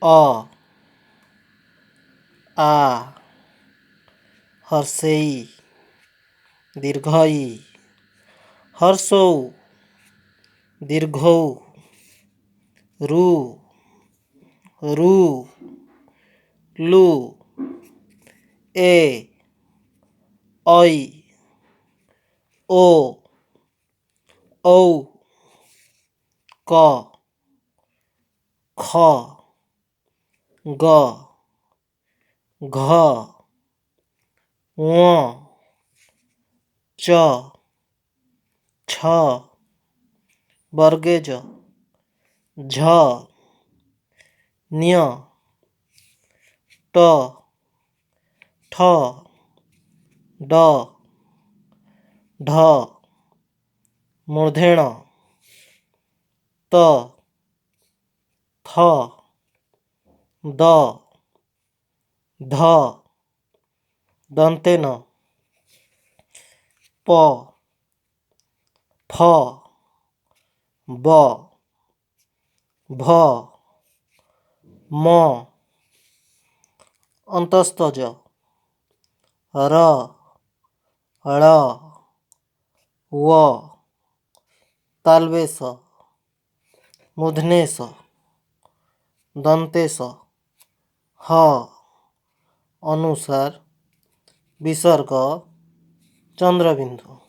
अ आ हर्षेई दीर्घई हर्षौ दीर्घौ रु रु लु ए ऐ ओ औ क ख ग घ ङ च छ वर्गेज झ न्य ट ठ ड ढ मूर्धेण त थ द ध दन्तेन प फ ब भ म अन्तस्तज र ळ व तालवेश मूर्धनेश दन्तेश ह अनुसार विसर्ग चंद्रबिंदु।